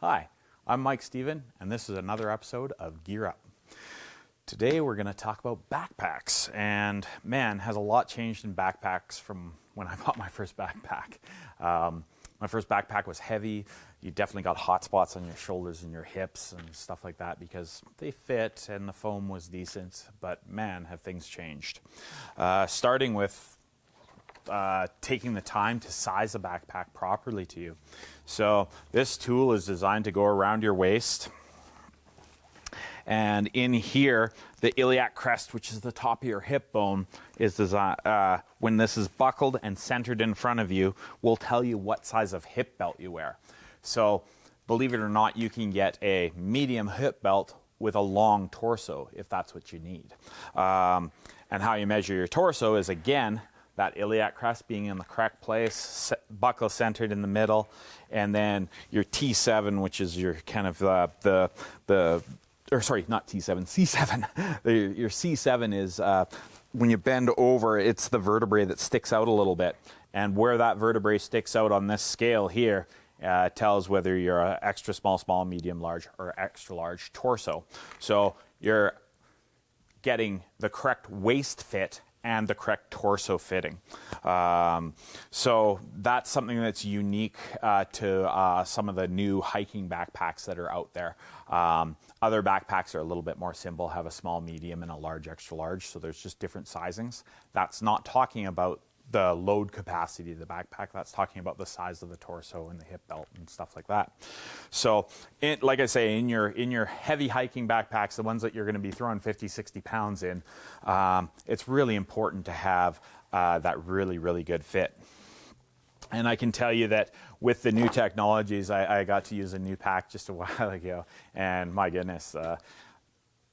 Hi, I'm Mike Steven, and this is another episode of Gear Up. Today we're going to talk about backpacks, and man, has a lot changed in backpacks from when I bought my first backpack. My first backpack was heavy. You definitely got hot spots on your shoulders and your hips and stuff like that because they fit and the foam was decent, but man, have things changed. Starting with taking the time to size a backpack properly to you. So this tool is designed to go around your waist. And in here, the iliac crest, which is the top of your hip bone, is designed, when this is buckled and centered in front of you, will tell you what size of hip belt you wear. So believe it or not, you can get a medium hip belt with a long torso if that's what you need. And how you measure your torso is, again, that iliac crest being in the correct place, buckle centered in the middle, and then your T7, which is your kind of not T7, C7. Your C7 is when you bend over, it's the vertebrae that sticks out a little bit. And where that vertebrae sticks out on this scale here tells whether you're an extra small, small, medium, large, or extra large torso. So you're getting the correct waist fit and the correct torso fitting. So that's something that's unique to some of the new hiking backpacks that are out there. Other backpacks are a little bit more simple, have a small, medium, and a large, extra large, so there's just different sizings. That's not talking about the load capacity of the backpack, that's talking about the size of the torso and the hip belt and stuff like that. So, like I say, in your heavy hiking backpacks, the ones that you're going to be throwing 50, 60 pounds in, it's really important to have that really, really good fit. And I can tell you that with the new technologies, I got to use a new pack just a while ago, and my goodness,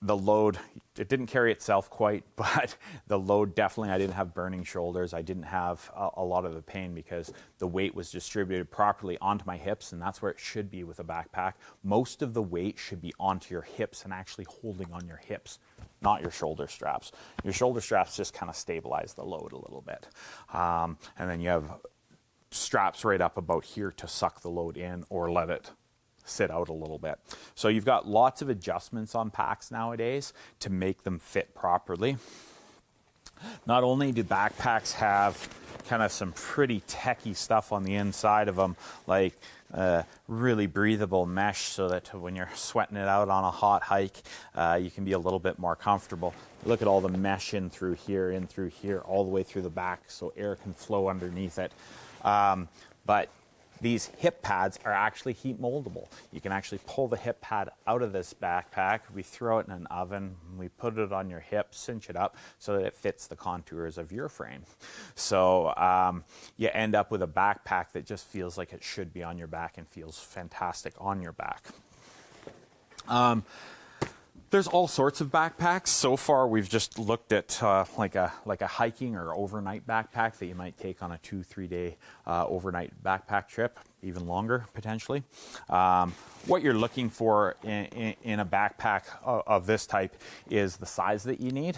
the load, it didn't carry itself quite, but the load definitely, I didn't have burning shoulders. I didn't have a lot of the pain because the weight was distributed properly onto my hips, and that's where it should be with a backpack. Most of the weight should be onto your hips and actually holding on your hips, not your shoulder straps. Your shoulder straps just kind of stabilize the load a little bit. And then you have straps right up about here to suck the load in or let it sit out a little bit. So you've got lots of adjustments on packs nowadays to make them fit properly. Not only do backpacks have kind of some pretty techy stuff on the inside of them, like really breathable mesh so that when you're sweating it out on a hot hike, you can be a little bit more comfortable. Look at all the mesh in through here, all the way through the back so air can flow underneath it. But these hip pads are actually heat moldable. You can actually pull the hip pad out of this backpack. We throw it in an oven. We put it on your hip, cinch it up so that it fits the contours of your frame. So you end up with a backpack that just feels like it should be on your back and feels fantastic on your back. There's all sorts of backpacks. So far, we've just looked at like a hiking or overnight backpack that you might take on a 2-3 day overnight backpack trip, even longer potentially. What you're looking for in a backpack of this type is the size that you need.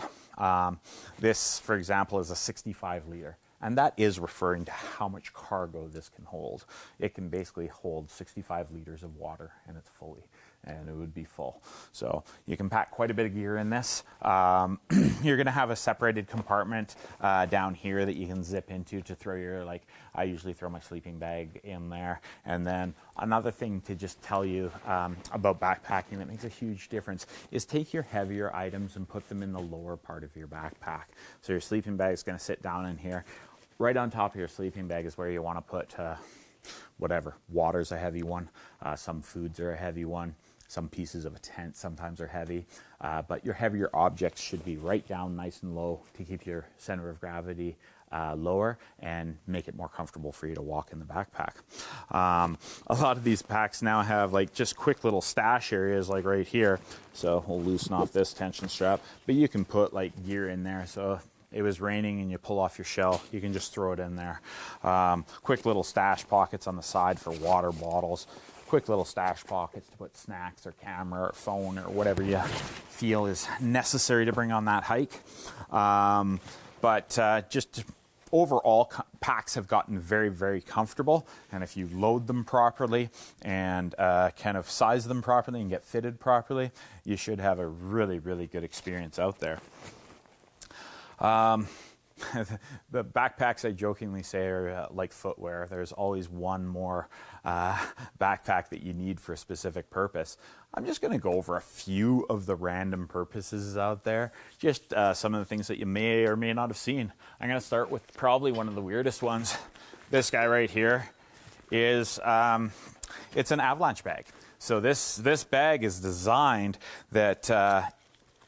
This, for example, is a 65 liter. And that is referring to how much cargo this can hold. It can basically hold 65 liters of water, and it's fully, and it would be full. So you can pack quite a bit of gear in this. You're going to have a separated compartment down here that you can zip into to throw your, I usually throw my sleeping bag in there. And then another thing to just tell you about backpacking that makes a huge difference is take your heavier items and put them in the lower part of your backpack. So your sleeping bag is going to sit down in here. Right on top of your sleeping bag is where you want to put whatever. Water's a heavy one. Some foods are a heavy one. Some pieces of a tent sometimes are heavy. But your heavier objects should be right down nice and low to keep your center of gravity lower and make it more comfortable for you to walk in the backpack. A lot of these packs now have just quick little stash areas like right here. So we'll loosen off this tension strap. But you can put gear in there. So it was raining and you pull off your shell, you can just throw it in there. Quick little stash pockets on the side for water bottles. Quick little stash pockets to put snacks or camera or phone or whatever you feel is necessary to bring on that hike. But just overall, packs have gotten very, very comfortable. And if you load them properly and kind of size them properly and get fitted properly, you should have a really, really good experience out there. The backpacks, I jokingly say, are like footwear. There's always one more backpack that you need for a specific purpose. I'm just going to go over a few of the random purposes out there, just some of the things that you may or may not have seen. I'm going to start with probably one of the weirdest ones. This guy right here is, it's an avalanche bag. So this bag is designed that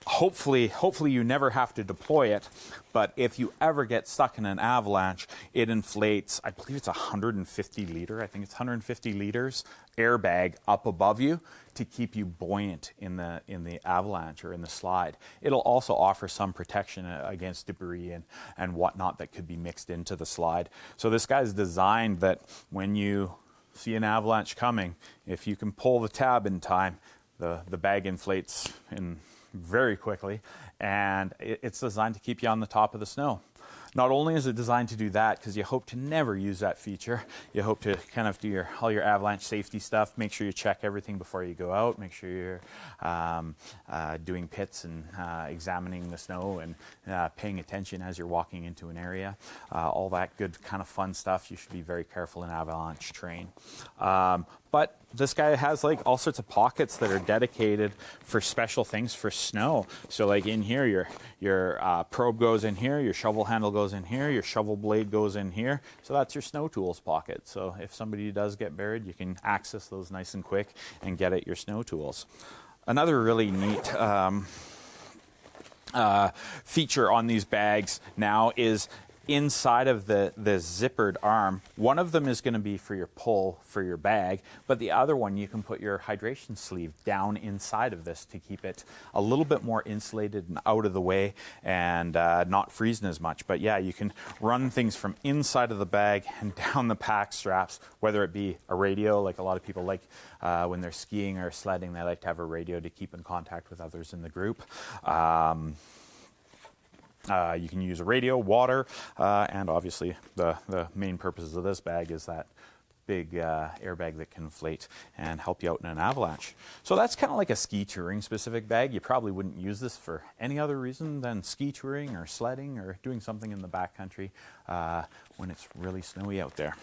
hopefully you never have to deploy it, but if you ever get stuck in an avalanche, it inflates, I believe it's 150 liter, I think it's 150 liters airbag up above you to keep you buoyant in the avalanche or in the slide. It'll also offer some protection against debris and whatnot that could be mixed into the slide. So this guy's designed that when you see an avalanche coming, if you can pull the tab in time, the bag inflates in very quickly, and it's designed to keep you on the top of the snow. Not only is it designed to do that, because you hope to never use that feature, you hope to kind of do all your avalanche safety stuff, make sure you check everything before you go out, make sure you're doing pits and examining the snow and paying attention as you're walking into an area. All that good kind of fun stuff. You should be very careful in avalanche terrain. But this guy has like all sorts of pockets that are dedicated for special things for snow. So like in here, your probe goes in here, your shovel handle goes in here, your shovel blade goes in here. So that's your snow tools pocket. So if somebody does get buried, you can access those nice and quick and get at your snow tools. Another really neat feature on these bags now is inside of the zippered arm. One of them is going to be for your pull for your bag, but the other one you can put your hydration sleeve down inside of this to keep it a little bit more insulated and out of the way and not freezing as much. But yeah, you can run things from inside of the bag and down the pack straps, whether it be a radio, like a lot of people like when they're skiing or sledding, they like to have a radio to keep in contact with others in the group. You can use a radio, water, and obviously the main purposes of this bag is that big airbag that can inflate and help you out in an avalanche. So that's kind of like a ski touring specific bag. You probably wouldn't use this for any other reason than ski touring or sledding or doing something in the backcountry when it's really snowy out there.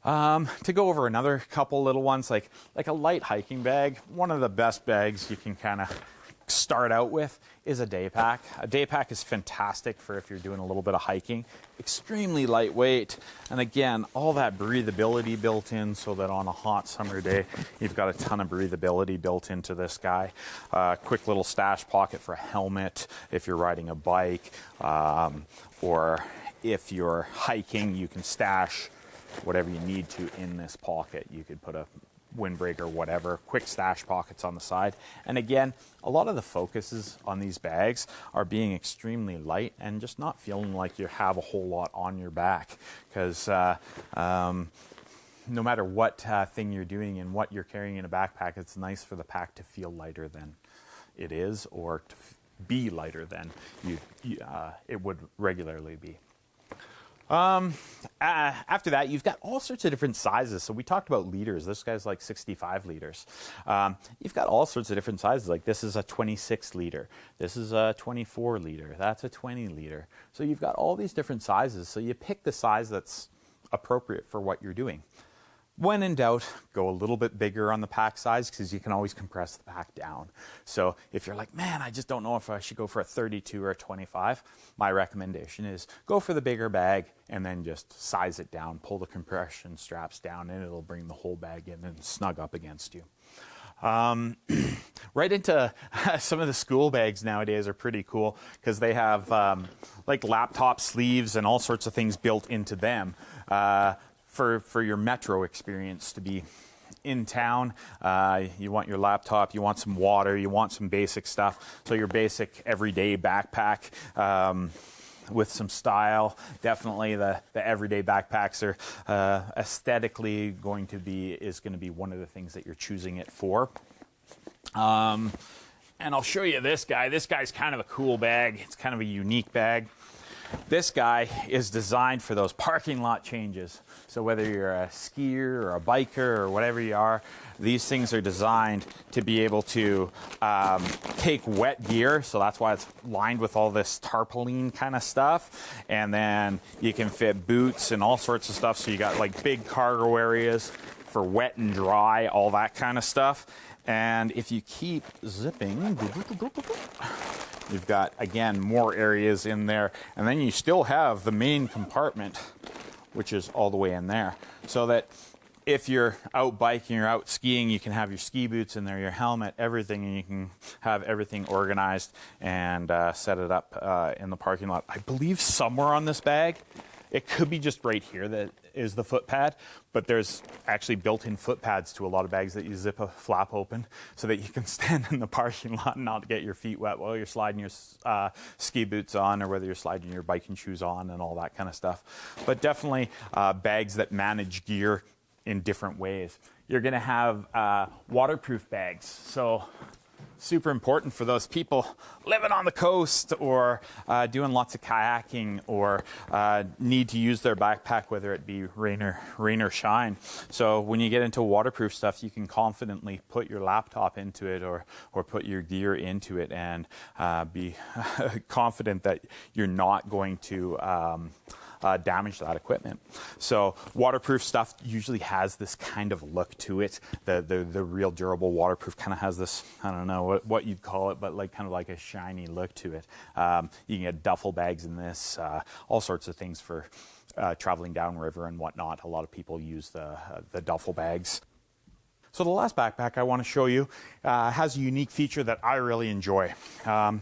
To go over another couple little ones, like a light hiking bag, one of the best bags you can kind of start out with is a day pack. A day pack is fantastic for if you're doing a little bit of hiking. Extremely lightweight, and again, all that breathability built in so that on a hot summer day, you've got a ton of breathability built into this guy. Quick little stash pocket for a helmet if you're riding a bike, or if you're hiking, you can stash whatever you need to in this pocket. You could put a windbreaker, whatever, quick stash pockets on the side. And again, a lot of the focuses on these bags are being extremely light and just not feeling like you have a whole lot on your back, because no matter what thing you're doing and what you're carrying in a backpack, it's nice for the pack to feel lighter than it is, or to be lighter than it would regularly be. After that, you've got all sorts of different sizes. So we talked about liters. This guy's like 65 liters. You've got all sorts of different sizes. Like this is a 26 liter. This is a 24 liter. That's a 20 liter. So you've got all these different sizes. So you pick the size that's appropriate for what you're doing. When in doubt, go a little bit bigger on the pack size, because you can always compress the pack down. So if you're like, man, I just don't know if I should go for a 32 or a 25, my recommendation is go for the bigger bag and then just size it down, pull the compression straps down, and it'll bring the whole bag in and snug up against you. Right into some of the school bags nowadays are pretty cool, because they have like laptop sleeves and all sorts of things built into them. For your metro experience to be in town, you want your laptop, you want some water, you want some basic stuff. So your basic everyday backpack with some style. Definitely the everyday backpacks are aesthetically going to be one of the things that you're choosing it for. And I'll show you this guy. This guy's kind of a cool bag. It's kind of a unique bag. This guy is designed for those parking lot changes. So whether you're a skier or a biker or whatever you are, these things are designed to be able to take wet gear. So that's why it's lined with all this tarpaulin kind of stuff. And then you can fit boots and all sorts of stuff. So you got like big cargo areas for wet and dry, all that kind of stuff. And if you keep zipping, you've got, again, more areas in there. And then you still have the main compartment, which is all the way in there. So that if you're out biking or out skiing, you can have your ski boots in there, your helmet, everything, and you can have everything organized and set it up in the parking lot. I believe somewhere on this bag, it could be just right here that is the foot pad, but there's actually built-in foot pads to a lot of bags that you zip a flap open so that you can stand in the parking lot and not get your feet wet while you're sliding your ski boots on, or whether you're sliding your biking shoes on and all that kind of stuff. But definitely bags that manage gear in different ways. You're going to have waterproof bags. So super important for those people living on the coast or doing lots of kayaking or need to use their backpack, whether it be rain or shine. So when you get into waterproof stuff, you can confidently put your laptop into it or put your gear into it and be confident that you're not going to damage that equipment. So waterproof stuff usually has this kind of look to it. The real durable waterproof kind of has this, I don't know what you'd call it, but like kind of like a shiny look to it. You can get duffel bags in this, all sorts of things for traveling downriver and whatnot. A lot of people use the duffel bags. So the last backpack I want to show you has a unique feature that I really enjoy. A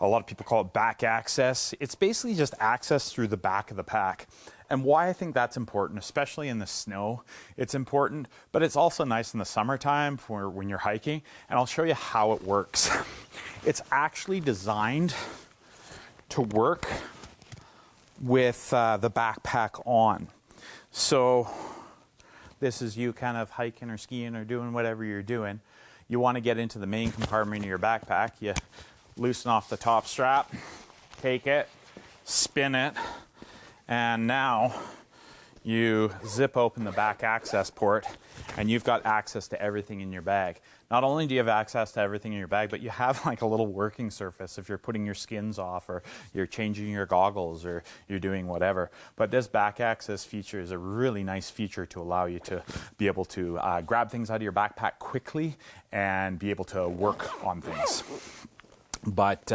lot of people call it back access. It's basically just access through the back of the pack. And why I think that's important, especially in the snow, it's important, but it's also nice in the summertime for when you're hiking. And I'll show you how it works. It's actually designed to work with the backpack on. So this is you kind of hiking or skiing or doing whatever you're doing. You want to get into the main compartment of your backpack. You loosen off the top strap, take it, spin it, and now you zip open the back access port and you've got access to everything in your bag. Not only do you have access to everything in your bag, but you have like a little working surface if you're putting your skins off or you're changing your goggles or you're doing whatever. But this back access feature is a really nice feature to allow you to be able to grab things out of your backpack quickly and be able to work on things. But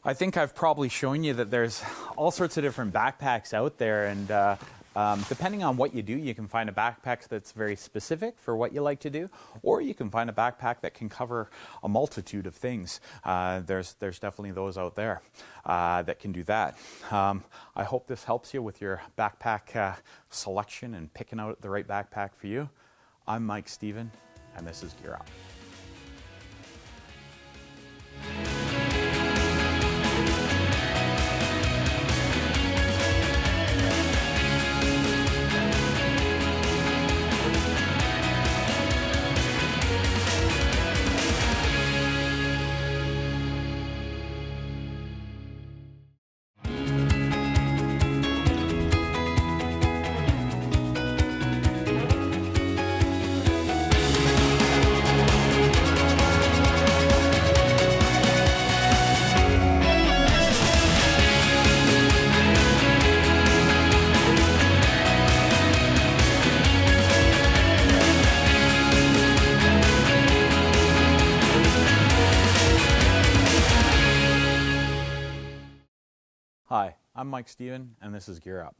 I think I've probably shown you that there's all sorts of different backpacks out there, and depending on what you do, you can find a backpack that's very specific for what you like to do, or you can find a backpack that can cover a multitude of things. There's definitely those out there that can do that. I hope this helps you with your backpack selection and picking out the right backpack for you. I'm Mike Stephen, and this is Gear Up. Hi, I'm Mike Stephen, and this is Gear Up.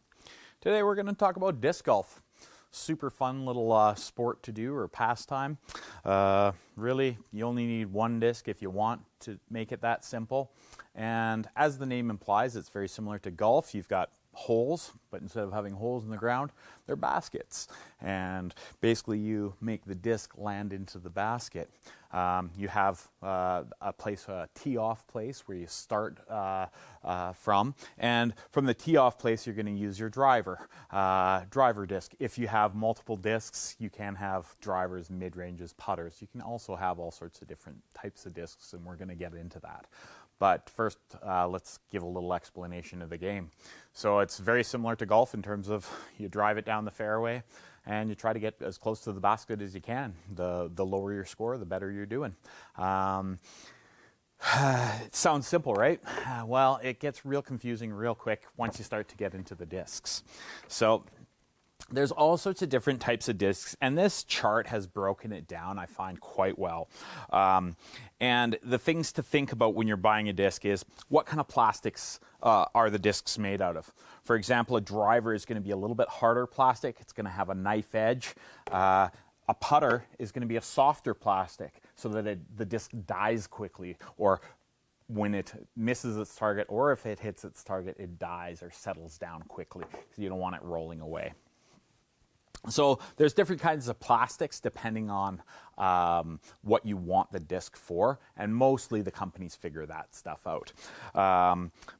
Today we're going to talk about disc golf. Super fun little sport to do or pastime. Really, you only need one disc if you want to make it that simple. And as the name implies, it's very similar to golf. You've got holes, but instead of having holes in the ground, they're baskets. And basically you make the disc land into the basket. You have a place, a tee-off place where you start from. And from the tee-off place, you're going to use your driver disc. If you have multiple discs, you can have drivers, mid-ranges, putters. You can also have all sorts of different types of discs, and we're going to get into that. But first, let's give a little explanation of the game. So it's very similar to golf in terms of you drive it down the fairway and you try to get as close to the basket as you can. The lower your score, the better you're doing. It sounds simple, right? Well, it gets real confusing real quick once you start to get into the discs. So there's all sorts of different types of discs, and this chart has broken it down, I find, quite well. And the things to think about when you're buying a disc is what kind of plastics are the discs made out of. For example, a driver is going to be a little bit harder plastic. It's going to have a knife edge. A putter is going to be a softer plastic so that the disc dies quickly, or when it misses its target, or if it hits its target, it dies or settles down quickly because you don't want it rolling away. So there's different kinds of plastics depending on what you want the disc for, and mostly the companies figure that stuff out.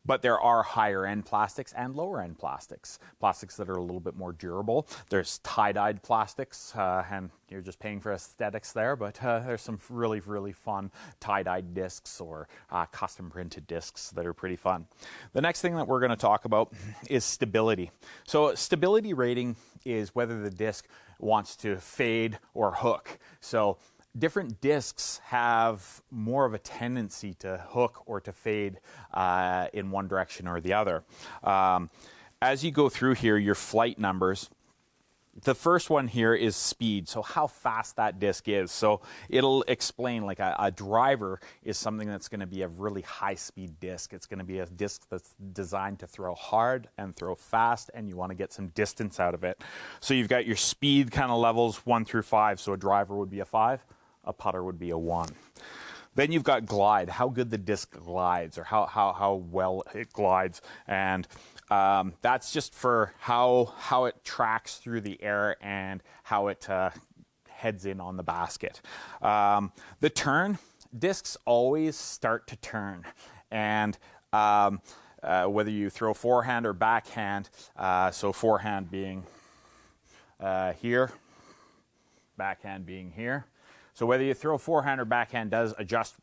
But there are higher end plastics and lower end plastics that are a little bit more durable. There's tie-dyed plastics, and you're just paying for aesthetics there, but there's some really, really fun tie-dyed discs or custom printed discs that are pretty fun. The next thing that we're going to talk about is stability. So stability rating is whether the disc wants to fade or hook. So different discs have more of a tendency to hook or to fade in one direction or the other. As you go through here, your flight numbers, the first one here is speed, so how fast that disc is. So it'll explain, like a driver is something that's going to be a really high-speed disc. It's going to be a disc that's designed to throw hard and throw fast, and you want to get some distance out of it. So you've got your speed kind of levels 1 through 5. So a driver would be a 5, a putter would be a 1. Then you've got glide, how good the disc glides, or how well it glides. And that's just for how it tracks through the air and how it heads in on the basket. The turn, discs always start to turn. And whether you throw forehand or backhand, so forehand being here, backhand being here. So whether you throw forehand or backhand does adjust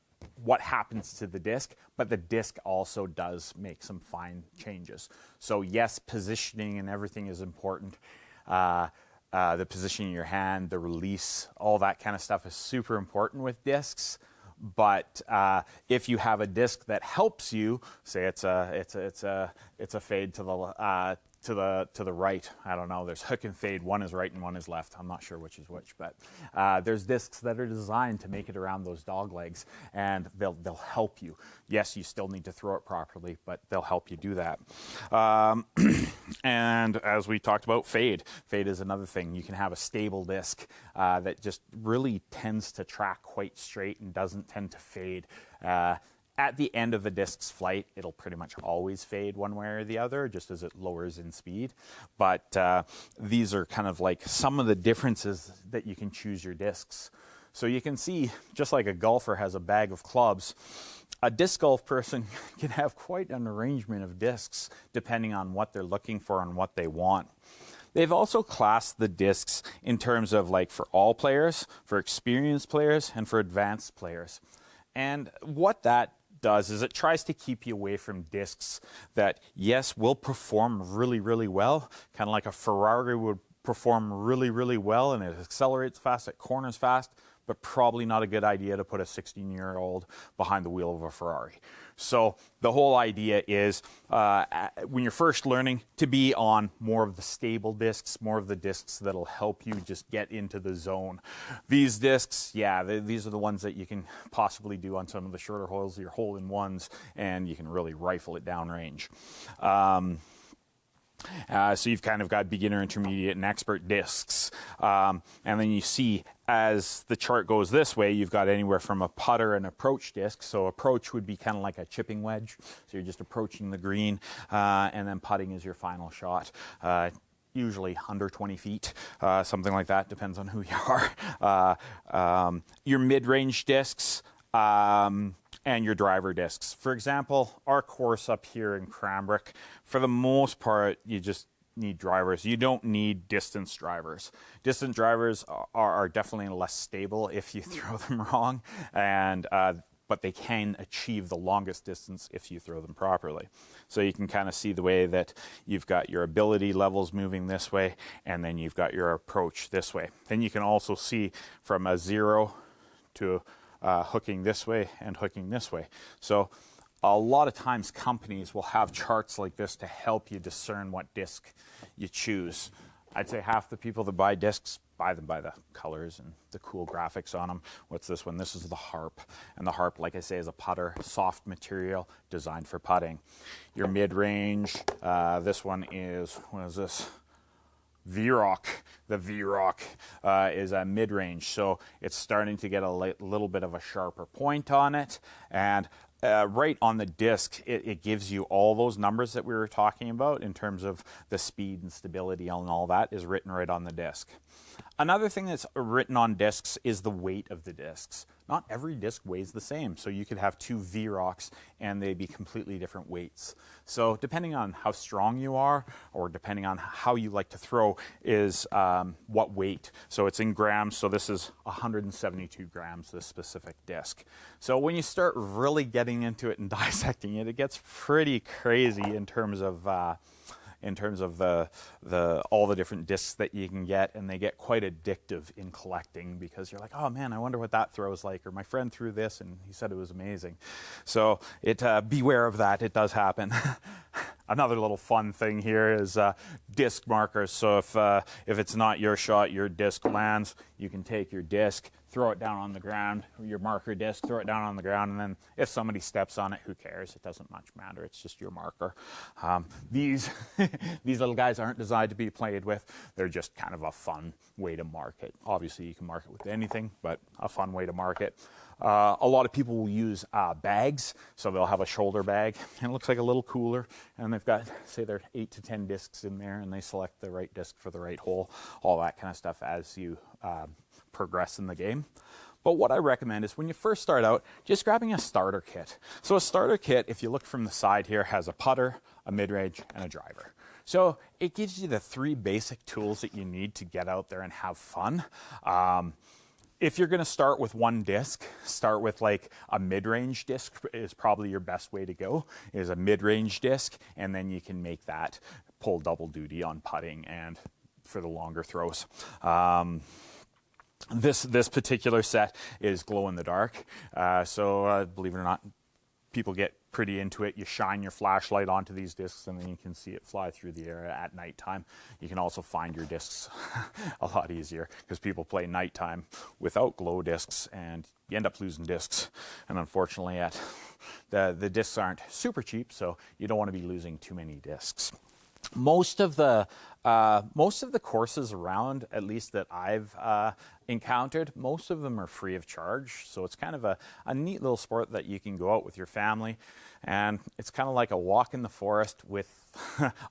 what happens to the disc, but the disc also does make some fine changes. So yes, positioning and everything is important. The positioning of your hand, the release, all that kind of stuff is super important with discs. But if you have a disc that helps you, say it's a fade to the right. I don't know. There's hook and fade. One is right and one is left. I'm not sure which is which, but there's discs that are designed to make it around those dog legs, and they'll help you. Yes, you still need to throw it properly, but they'll help you do that. And as we talked about, fade. Fade is another thing. You can have a stable disc that just really tends to track quite straight and doesn't tend to fade. At the end of a disc's flight, it'll pretty much always fade one way or the other, just as it lowers in speed. But these are kind of like some of the differences that you can choose your discs. So you can see, just like a golfer has a bag of clubs, a disc golf person can have quite an arrangement of discs depending on what they're looking for and what they want. They've also classed the discs in terms of like for all players, for experienced players, and for advanced players. And what that does is it tries to keep you away from discs that, yes, will perform really, really well, kind of like a Ferrari would perform really, really well, and it accelerates fast, it corners fast, but probably not a good idea to put a 16-year-old behind the wheel of a Ferrari. So the whole idea is when you're first learning to be on more of the stable discs, more of the discs that'll help you just get into the zone. These discs, yeah, these are the ones that you can possibly do on some of the shorter holes, your hole-in-ones, and you can really rifle it downrange. So you've kind of got beginner, intermediate, and expert discs. And then you see as the chart goes this way, you've got anywhere from a putter and approach disc. So approach would be kind of like a chipping wedge. So you're just approaching the green, and then putting is your final shot. Usually under 20 feet, something like that. Depends on who you are. Your mid-range discs. And your driver discs. For example, our course up here in Cranbrook, for the most part, you just need drivers. You don't need distance drivers. Distance drivers are definitely less stable if you throw them wrong, and but they can achieve the longest distance if you throw them properly. So you can kind of see the way that you've got your ability levels moving this way, and then you've got your approach this way. Then you can also see from a 0 to hooking this way and hooking this way. So a lot of times companies will have charts like this to help you discern what disc you choose. I'd say half the people that buy discs buy them by the colors and the cool graphics on them. What's this one? This is the Harp. And the Harp, like I say, is a putter, soft material designed for putting. Your mid-range, this one is, what is this? V-Rock. The V-Rock is a mid-range, so it's starting to get a little bit of a sharper point on it. And right on the disc, it gives you all those numbers that we were talking about in terms of the speed and stability and all that is written right on the disc. Another thing that's written on discs is the weight of the discs. Not every disc weighs the same, so you could have two V-Rocks and they'd be completely different weights. So depending on how strong you are, or depending on how you like to throw, is what weight. So it's in grams, so this is 172 grams, this specific disc. So when you start really getting into it and dissecting it, it gets pretty crazy in terms of all the different discs that you can get, and they get quite addictive in collecting because you're like, oh man, I wonder what that throws like, or my friend threw this and he said it was amazing. So beware of that, it does happen. Another little fun thing here is disc markers. So if it's not your shot, your disc lands, you can take your disc, throw it down on the ground, your marker disc, throw it down on the ground, and then if somebody steps on it, who cares? It doesn't much matter. It's just your marker. These little guys aren't designed to be played with. They're just kind of a fun way to mark it. Obviously, you can mark it with anything, but a fun way to mark it. A lot of people will use bags, so they'll have a shoulder bag, and it looks like a little cooler, and they've got, say, there are 8 to 10 discs in there, and they select the right disc for the right hole, all that kind of stuff as you progress in the game. But what I recommend is when you first start out, just grabbing a starter kit. So a starter kit, if you look from the side here, has a putter, a mid-range, and a driver. So it gives you the 3 basic tools that you need to get out there and have fun. If you're going to start with one disc, start with like a mid-range disc is probably your best way to go, is a mid-range disc, and then you can make that pull double duty on putting and for the longer throws. This particular set is glow in the dark, so believe it or not, people get pretty into it. You shine your flashlight onto these discs and then you can see it fly through the air at nighttime. You can also find your discs a lot easier because people play nighttime without glow discs and you end up losing discs. And unfortunately, the discs aren't super cheap, so you don't want to be losing too many discs. Most of the courses around, at least that I've encountered, most of them are free of charge. So it's kind of a neat little sport that you can go out with your family, and it's kind of like a walk in the forest with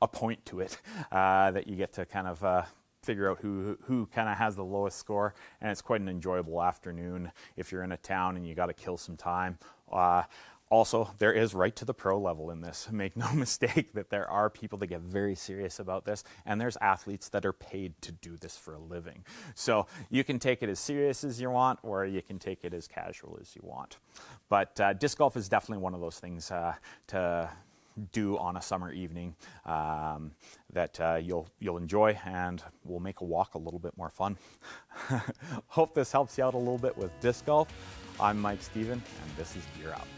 a point to it that you get to kind of figure out who kind of has the lowest score, and it's quite an enjoyable afternoon if you're in a town and you got to kill some time. Also, there is right to the pro level in this. Make no mistake that there are people that get very serious about this, and there's athletes that are paid to do this for a living. So you can take it as serious as you want, or you can take it as casual as you want. But disc golf is definitely one of those things to do on a summer evening that you'll enjoy, and will make a walk a little bit more fun. Hope this helps you out a little bit with disc golf. I'm Mike Steven, and this is Gear Up.